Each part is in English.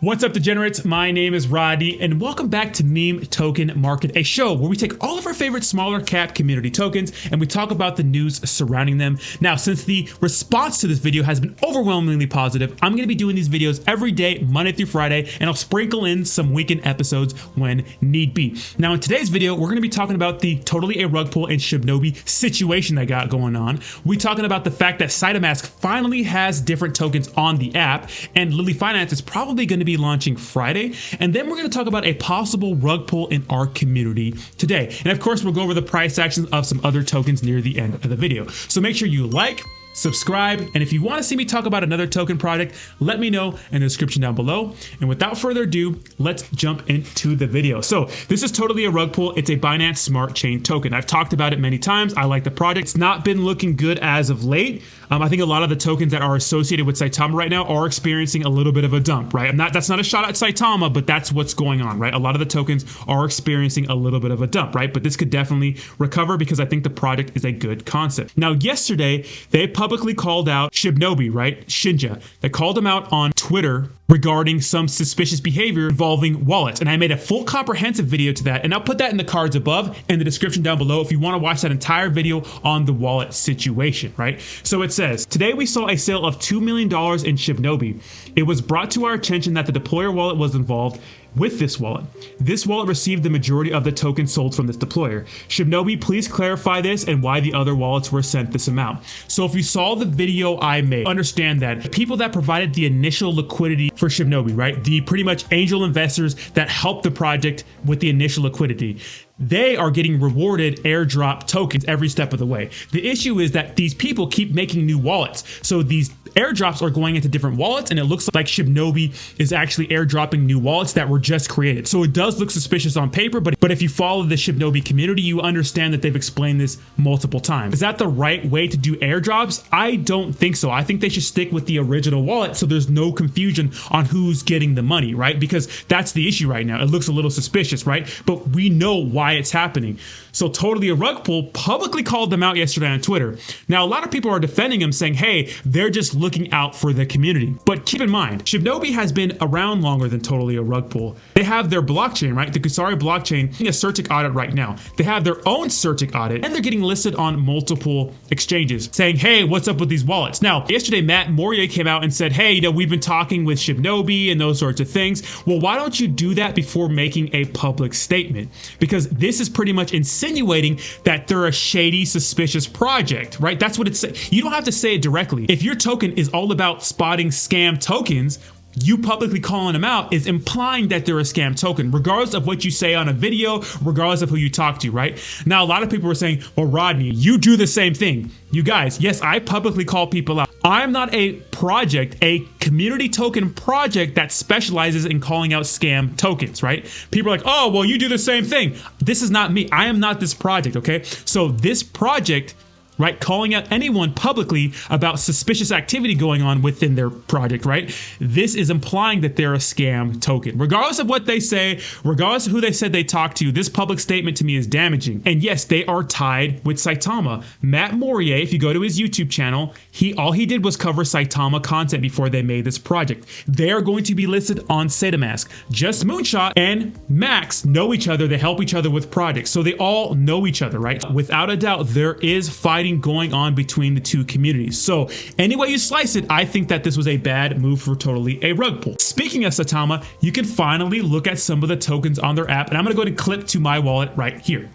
What's up, degenerates? My name is Rodney, and welcome back to Meme Token Market, a show where we take all of our favorite smaller cap community tokens and we talk about the news surrounding them. Now, since the response to this video has been overwhelmingly positive, I'm going to be doing these videos every day, Monday through Friday, and I'll sprinkle in some weekend episodes when need be. Now, in today's video, we're going to be talking about the totally a rug pull and SHIBNOBI situation that got going on. We're talking about the fact that Saitamask finally has different tokens on the app, and Lily Finance is probably going to be launching Friday. And then we're going to talk about a possible rug pull in our community today. And of course, we'll go over the price actions of some other tokens near the end of the video. So make sure you like, subscribe, and if you want to see me talk about another token project, let me know in the description down below. And without further ado, let's jump into the video. So this is totally a rug pull. It's a Binance Smart Chain token. I've talked about it many times. I like the project. It's not been looking good as of late. I think a lot of the tokens that are associated with Saitama right now are experiencing a little bit of a dump, right? That's not a shot at Saitama, but that's what's going on, right? A lot of the tokens are experiencing a little bit of a dump, right? But this could definitely recover because I think the project is a good concept. Now, yesterday, they publicly called out SHIBNOBI, right? Shinji. They called him out on Twitter regarding some suspicious behavior involving wallets. And I made a full comprehensive video to that. And I'll put that in the cards above and the description down below if you want to watch that entire video on the wallet situation, right? So it says, today we saw a sale of $2 million in SHIBNOBI. It was brought to our attention that the deployer wallet was involved with this wallet. This wallet received the majority of the tokens sold from this deployer. SHIBNOBI, please clarify this and why the other wallets were sent this amount. So if you saw the video I made, understand that the people that provided the initial liquidity for SHIBNOBI, right? The pretty much angel investors that helped the project with the initial liquidity, they are getting rewarded airdrop tokens every step of the way. The issue is that these people keep making new wallets. So these airdrops are going into different wallets, and it looks like SHIBNOBI is actually airdropping new wallets that were just created. So it does look suspicious on paper, but if you follow the SHIBNOBI community, you understand that they've explained this multiple times. Is that the right way to do airdrops? I don't think so. I think they should stick with the original wallet so there's no confusion on who's getting the money, right? Because that's the issue right now. It looks a little suspicious, right? But we know why it's happening. So totally a rug pull publicly called them out yesterday on Twitter. Now, a lot of people are defending him, saying, hey, they're just looking out for the community. But keep in mind, SHIBNOBI has been around longer than totally a rug pull. They have their blockchain, right? The Kusari blockchain, a CertiK audit right now. They have their own CertiK audit, and they're getting listed on multiple exchanges, saying, hey, what's up with these wallets? Now, yesterday, Matt Morier came out and said, hey, we've been talking with SHIBNOBI and those sorts of things. Well, why don't you do that before making a public statement? Because this is pretty much insinuating that they're a shady, suspicious project, right? That's what it's saying. You don't have to say it directly. If your token is all about spotting scam tokens, you publicly calling them out is implying that they're a scam token, regardless of what you say on a video, regardless of who you talk to, right? Now, a lot of people are saying, well, Rodney, you do the same thing. You guys, yes, I publicly call people out. I'm not a project, a community token project that specializes in calling out scam tokens, right? People are like, oh, well, you do the same thing. This is not me. I am not this project, okay? So this project, right, calling out anyone publicly about suspicious activity going on within their project, right? This is implying that they're a scam token. Regardless of what they say, regardless of who they said they talked to, this public statement to me is damaging. And yes, they are tied with Saitama. Matt Morier, if you go to his YouTube channel, all he did was cover Saitama content before they made this project. They are going to be listed on Saitamask. Just Moonshot and Max know each other. They help each other with projects. So they all know each other, right? Without a doubt, there is fighting going on between the two communities. So any way you slice it, I think that this was a bad move for totally a rug pull. Speaking of Saitama, you can finally look at some of the tokens on their app, and I'm going to go ahead and clip to my wallet right here.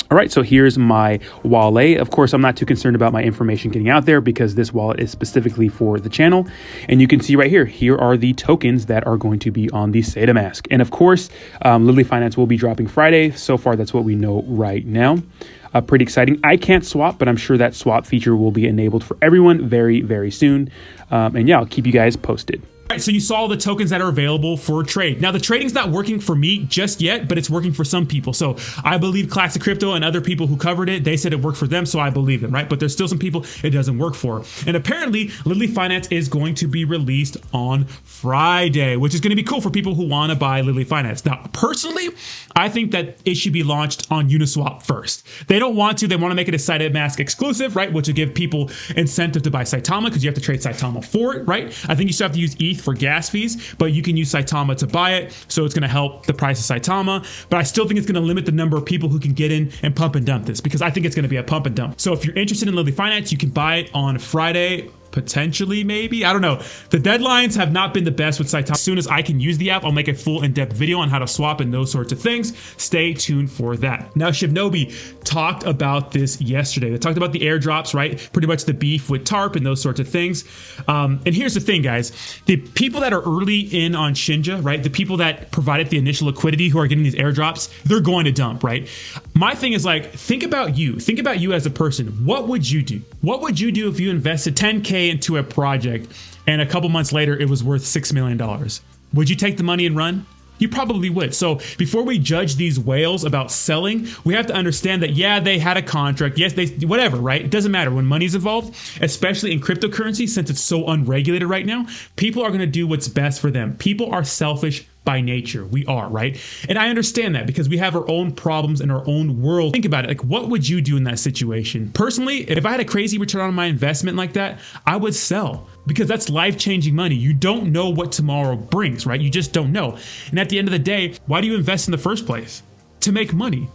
All right, so here's my wallet. Of course, I'm not too concerned about my information getting out there because this wallet is specifically for the channel. And you can see right here, here are the tokens that are going to be on the Saitamask. And of course, Lily Finance will be dropping Friday. So far, that's what we know right now. Pretty exciting. I can't swap, but I'm sure that swap feature will be enabled for everyone very, very soon. And yeah, I'll keep you guys posted. All right, so you saw the tokens that are available for trade. Now, the trading's not working for me just yet, but it's working for some people. So I believe Classic Crypto and other people who covered it, they said it worked for them, so I believe them, right? But there's still some people it doesn't work for. And apparently, Lily Finance is going to be released on Friday, which is going to be cool for people who want to buy Lily Finance. Now, personally, I think that it should be launched on Uniswap first. They don't want to. They want to make it a Saitamask exclusive, right? Which will give people incentive to buy Saitama because you have to trade Saitama for it, right? I think you still have to use ETH for gas fees, but you can use Saitama to buy it. So it's going to help the price of Saitama, but I still think it's going to limit the number of people who can get in and pump and dump this, because I think it's going to be a pump and dump. So if you're interested in Lily Finance, you can buy it on Friday. Potentially, maybe. I don't know. The deadlines have not been the best with Saitama. As soon as I can use the app, I'll make a full in-depth video on how to swap and those sorts of things. Stay tuned for that. Now, SHIBNOBI talked about this yesterday. They talked about the airdrops, right? Pretty much the beef with TARP and those sorts of things. And here's the thing, guys. The people that are early in on Shinji, right? The people that provided the initial liquidity who are getting these airdrops, they're going to dump, right? My thing is like, think about you. Think about you as a person. What would you do? What would you do if you invested 10K into a project and a couple months later it was worth $6 million? Would you take the money and run? You probably would. So before we judge these whales about selling, we have to understand that, yeah, they had a contract. Yes, they, whatever, right? It doesn't matter when money's involved, especially in cryptocurrency, since it's so unregulated right now. People are going to do what's best for them. People are selfish by nature. We are, right? And I understand that because we have our own problems in our own world. Think about it. Like, what would you do in that situation? Personally, if I had a crazy return on my investment like that, I would sell, because that's life-changing money. You don't know what tomorrow brings, right? You just don't know. And at the end of the day, why do you invest in the first place? To make money.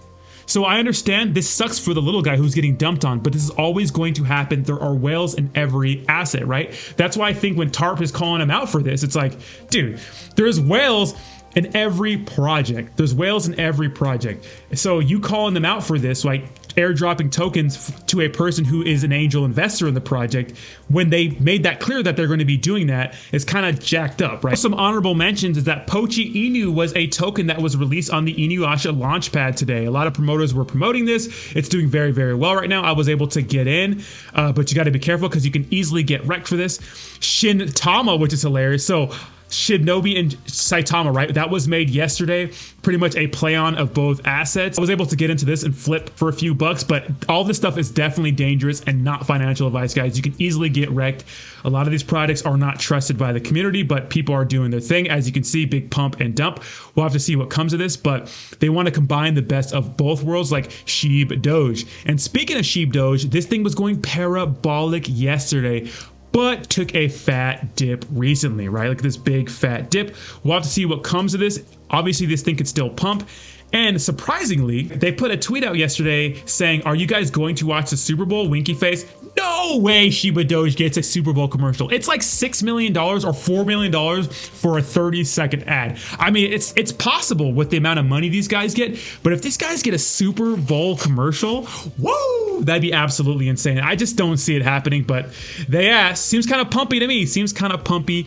So I understand this sucks for the little guy who's getting dumped on, but this is always going to happen. There are whales in every asset, right? That's why I think when TARP is calling him out for this, it's like, dude, there's whales in every project. There's whales in every project. So you calling them out for this, like airdropping tokens to a person who is an angel investor in the project, when they made that clear that they're going to be doing that, is kind of jacked up, right? Some honorable mentions is that Pochi Inu was a token that was released on the Inuyasha launchpad today. A lot of promoters were promoting this. It's doing very, very well right now. I was able to get in, but you got to be careful because you can easily get wrecked for this. Shintama, which is hilarious. So SHIBNOBI and Saitama, right? That was made yesterday. Pretty much a play on of both assets. I was able to get into this and flip for a few bucks, but all this stuff is definitely dangerous and not financial advice, guys. You can easily get wrecked. A lot of these products are not trusted by the community, but people are doing their thing. As you can see, big pump and dump. We'll have to see what comes of this, but they want to combine the best of both worlds, like SHIBDoge. And speaking of SHIBDoge, this thing was going parabolic yesterday, but took a fat dip recently, right? Like this big fat dip. We'll have to see what comes of this. Obviously, this thing could still pump. And surprisingly, they put a tweet out yesterday saying, "Are you guys going to watch the Super Bowl?" Winky face. No way SHIBDoge gets a Super Bowl commercial. It's like $6 million or $4 million for a 30-second ad. I mean, it's possible with the amount of money these guys get, but if these guys get a Super Bowl commercial, whoa, that'd be absolutely insane. I just don't see it happening, but they asked. Seems kind of pumpy to me. Seems kind of pumpy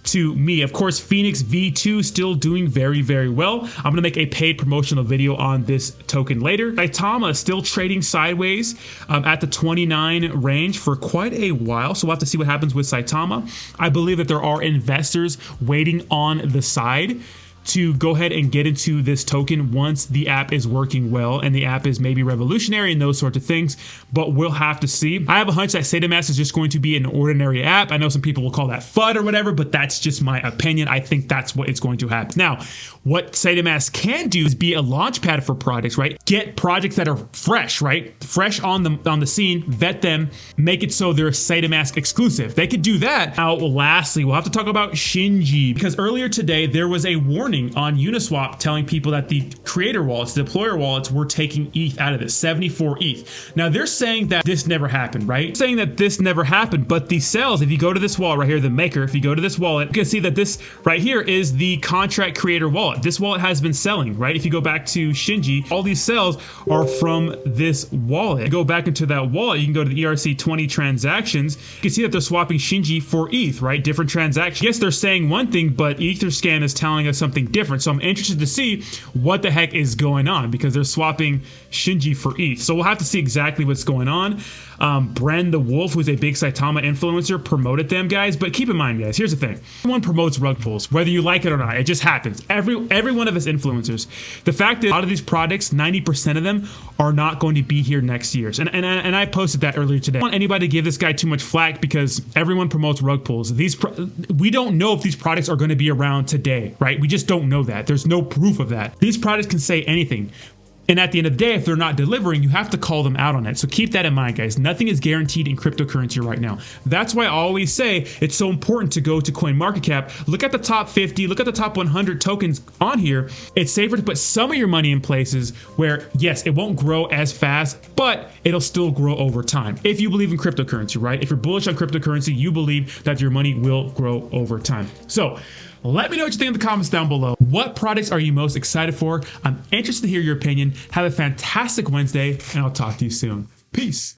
to me. Of course, Phoenix V2 still doing very, very well. I'm going to make a paid promotional video on this token later. Saitama is still trading sideways at the 29 range for quite a while, so we'll have to see what happens with Saitama. I believe that there are investors waiting on the side to go ahead and get into this token once the app is working well and the app is maybe revolutionary and those sorts of things, but we'll have to see. I have a hunch that Saitamask is just going to be an ordinary app. I know some people will call that FUD or whatever, but that's just my opinion. I think that's what it's going to happen. Now, what Saitamask can do is be a launch pad for projects, right? Get projects that are fresh, right? Fresh on the scene, vet them, make it so they're Saitamask exclusive. They could do that. Now, lastly, we'll have to talk about Shinji, because earlier today, there was a warning on Uniswap telling people that the creator wallets, the deployer wallets, were taking ETH out of this, 74 ETH. Now they're saying that this never happened, right? Saying that this never happened, but the sales, if you go to this wallet right here, the maker, if you go to this wallet, you can see that this right here is the contract creator wallet. This wallet has been selling, right? If you go back to Shinji, all these sales are from this wallet. You go back into that wallet, you can go to the ERC20 transactions. You can see that they're swapping Shinji for ETH, right? Different transactions. Yes, they're saying one thing, but Etherscan is telling us something different. So I'm interested to see what the heck is going on, because they're swapping Shinji for ETH. So we'll have to see exactly what's going on. Bren the Wolf, who's a big Saitama influencer, promoted them, guys. But keep in mind, guys, here's the thing. Everyone promotes rug pulls, whether you like it or not. It just happens. Every one of us influencers. The fact is, a lot of these products, 90% of them are not going to be here next year. And I posted that earlier today. I don't want anybody to give this guy too much flack, because everyone promotes rug pulls. We don't know if these products are going to be around today, right? We just don't know that. There's no proof of that. These products can say anything. And at the end of the day, if they're not delivering, you have to call them out on it. So keep that in mind, guys. Nothing is guaranteed in cryptocurrency right now. That's why I always say it's so important to go to CoinMarketCap. Look at the top 50, look at the top 100 tokens on here. It's safer to put some of your money in places where, yes, it won't grow as fast, but it'll still grow over time. If you believe in cryptocurrency, right? If you're bullish on cryptocurrency, you believe that your money will grow over time. So let me know what you think in the comments down below. What products are you most excited for? I'm interested to hear your opinion. Have a fantastic Wednesday, and I'll talk to you soon. Peace.